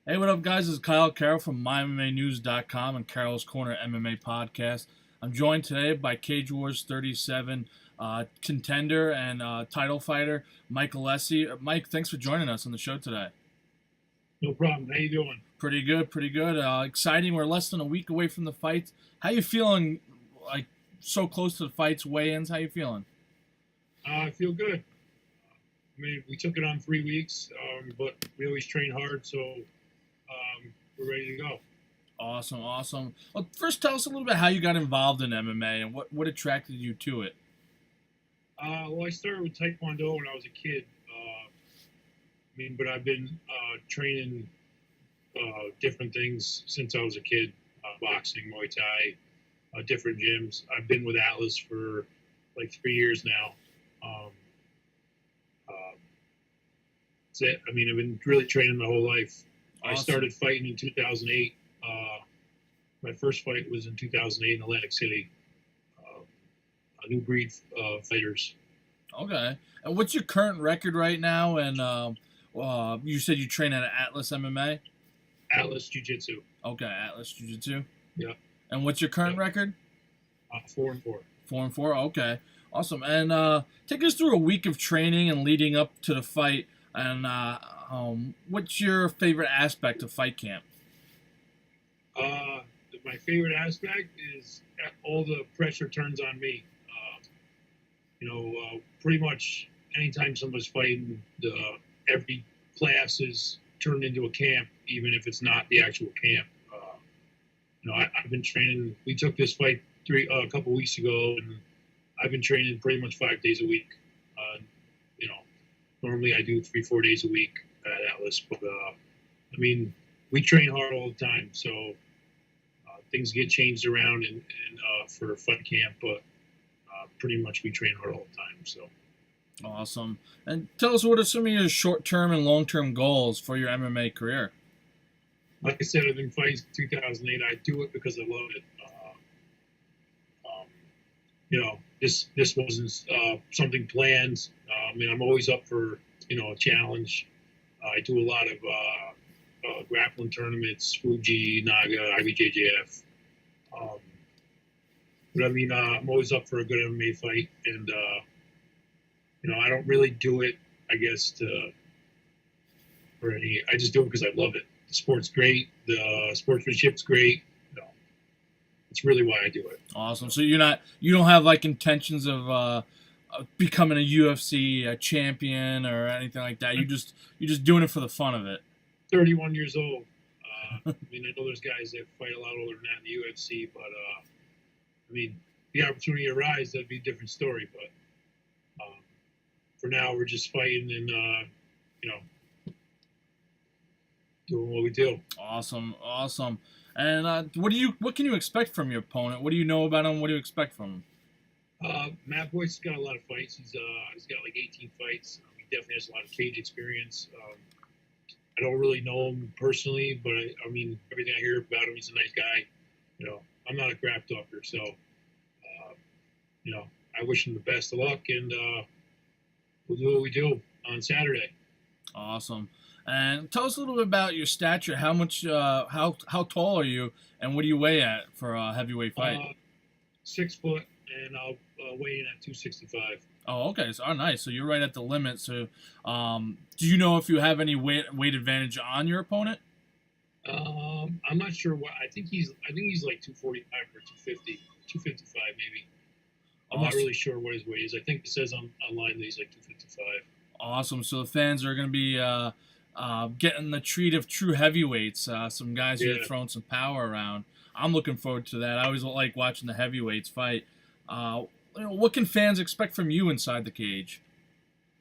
Hey, what up, guys? This is Kyle Carroll from MyMMAnews.com and Carroll's Corner MMA podcast. I'm joined today by Cage Wars 37 contender and title fighter, Mike Alessi. Mike, thanks for joining us on the show today. No problem. How you doing? Pretty good, pretty good. Exciting. We're less than a week away from the fights. How you feeling? Like so close to the fights, weigh-ins. How you feeling? I feel good. I mean, we took it on 3 weeks, but we always train hard, so we're ready to go. Awesome, awesome. Well, first, tell us a little bit how you got involved in MMA and what attracted you to it. Well, I started with Taekwondo when I was a kid. But I've been training different things since I was a kid, boxing, Muay Thai, different gyms. I've been with Atlas for like 3 years now. That's it. I mean, I've been really training my whole life. Awesome. I started fighting in 2008. My first fight was in 2008 in Atlantic City. A new breed fighters. Okay. And what's your current record right now? And you said you train at Atlas MMA? Atlas Jiu-Jitsu. Okay, Atlas Jiu-Jitsu. Yeah. And what's your current record? 4-4. 4-4. Okay. Awesome. And take us through a week of training and leading up to the fight. And what's your favorite aspect of fight camp? My favorite aspect is all the pressure turns on me. Pretty much anytime somebody's fighting, every class is turned into a camp, even if it's not the actual camp. I've been training. We took this fight a couple weeks ago, and I've been training pretty much 5 days a week. Normally I do 3-4 days a week at Atlas, but we train hard all the time. So things get changed around and for fight camp, but pretty much we train hard all the time. So awesome. And tell us, what are some of your short-term and long-term goals for your MMA career? Like I said, I've been fighting since 2008. I do it because I love it. This wasn't something planned. I'm always up for a challenge. I do a lot of grappling tournaments, Fuji, Naga, IBJJF. I'm always up for a good MMA fight, and I don't really do it, I guess, I just do it because I love it. The sport's great. The sportsmanship's great. It's really why I do it. Awesome. So you don't have like intentions of becoming a UFC champion or anything like that. You're just doing it for the fun of it. 31 years old. I know there's guys that fight a lot older than that in the UFC, but the opportunity arises, that'd be a different story. But for now, we're just fighting and doing what we do. Awesome. And what can you expect from your opponent? What do you know about him? What do you expect from him? Matt Boyce has got a lot of fights. He's got like 18 fights. He definitely has a lot of cage experience. I don't really know him personally, but everything I hear about him, he's a nice guy. I'm not a crap talker, so I wish him the best of luck, and we'll do what we do on Saturday. Awesome. And tell us a little bit about your stature. How much, how tall are you, and what do you weigh at for a heavyweight fight? 6 foot, and I'll weigh in at 265. Oh, okay. So, nice. So you're right at the limit. So, do you know if you have any weight advantage on your opponent? I'm not sure what. I think he's like 245 or 250, 255 maybe. I'm not really sure what his weight is. I think it says online that he's like 255. Awesome. So the fans are going to be getting the treat of true heavyweights. Some guys who are throwing some power around. I'm looking forward to that. I always like watching the heavyweights fight. What can fans expect from you inside the cage?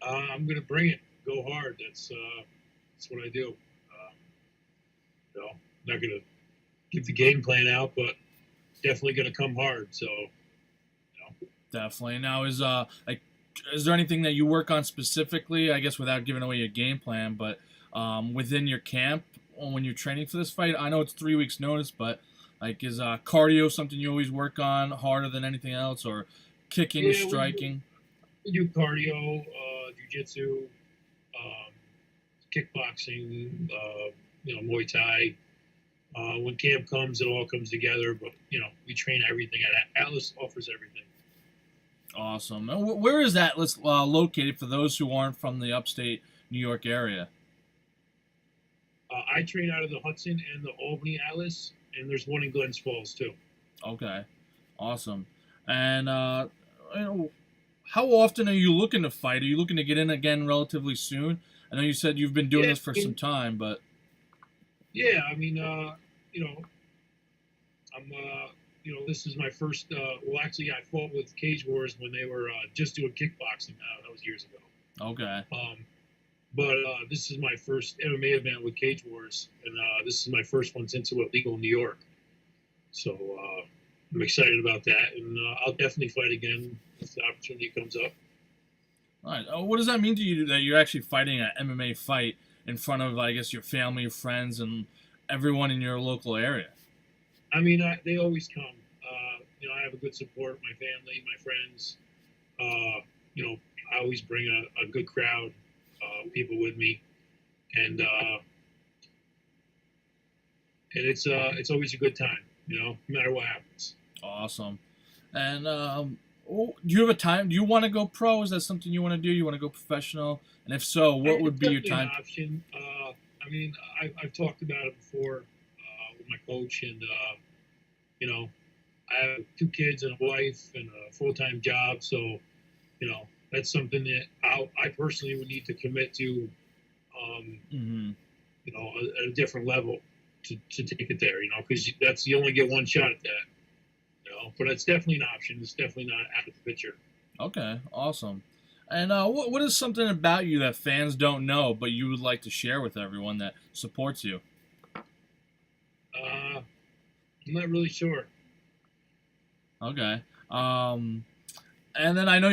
I'm going to bring it. Go hard. That's what I do. I'm not going to give the game plan out, but definitely going to come hard. So. Definitely. Now, is there anything that you work on specifically? I guess without giving away your game plan, but within your camp when you're training for this fight, I know it's 3 weeks notice, but is cardio something you always work on harder than anything else, or kicking, striking? We do cardio, jiu-jitsu, kickboxing, Muay Thai. When camp comes, it all comes together. But we train everything. Alice offers everything. Awesome. And where is that located for those who aren't from the upstate New York area? I train out of the Hudson and the Albany Alice, and there's one in Glens Falls too. Okay, awesome. And how often are you looking to fight? Are you looking to get in again relatively soon? I know you said you've been doing this for some time, but yeah, I mean, I'm, this is my first. Well, actually, I fought with Cage Wars when they were just doing kickboxing. That was years ago. Okay. But this is my first MMA event with Cage Wars, and this is my first one since it went legal in New York. So I'm excited about that, and I'll definitely fight again if the opportunity comes up. All right. What does that mean to you that you're actually fighting an MMA fight in front of, I guess, your family, your friends, and everyone in your local area? I mean, they always come. I have a good support, my family, my friends. I always bring a good crowd, people with me, and it's always a good time, no matter what happens. Awesome. And do you have a time? Do you want to go pro? Is that something you want to do? You want to go professional? And if so, what would be your time? An option. I mean, I've talked about it before with my coach, and I have 2 kids and a wife and a full-time job, so that's something that I personally would need to commit to, at a different level to take it there, because you only get one shot at that. But it's definitely an option. It's definitely not out of the picture. Okay, awesome. And what is something about you that fans don't know, but you would like to share with everyone that supports you? I'm not really sure. Okay. And then I know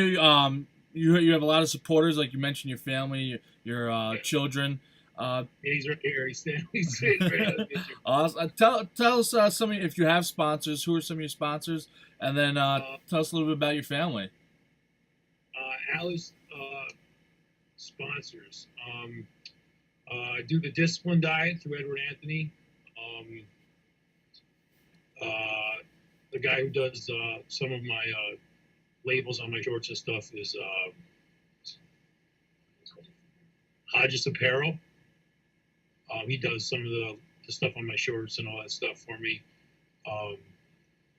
you have a lot of supporters, like you mentioned, your family, your children. Yeah, he's right here. He's sitting right out of the picture. Awesome. Tell us if you have sponsors. Who are some of your sponsors? And then tell us a little bit about your family. Alice sponsors. I do the Discipline Diet through Edward Anthony. The guy who does some of my labels on my shorts and stuff is Hajus Apparel. He does some of the stuff on my shorts and all that stuff for me.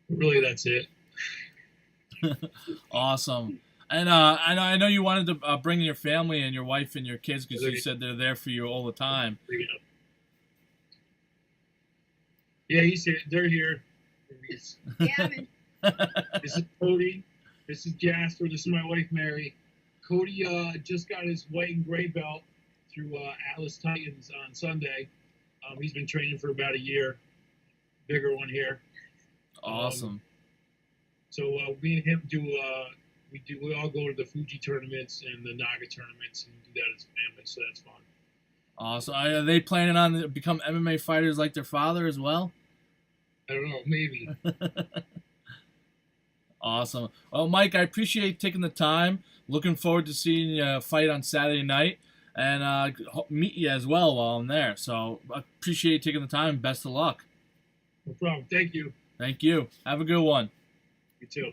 Really, that's it. Awesome. And I know you wanted to bring your family and your wife and your kids because you said they're there for you all the time. Yeah, he's here. They're here. Yeah, This is Cody. This is Jasper. This is my wife, Mary. Cody just got his white and gray belt through Alice Titans on Sunday. He's been training for about a year. Bigger one here. Awesome. So me and him we all go to the Fuji tournaments and the Naga tournaments and do that as a family, so that's fun. Awesome. Are they planning on to become MMA fighters like their father as well? I don't know, maybe. Awesome. Well, Mike, I appreciate taking the time. Looking forward to seeing you fight on Saturday night and meet you as well while I'm there. So I appreciate taking the time. Best of luck. No problem. Thank you. Thank you. Have a good one. You too.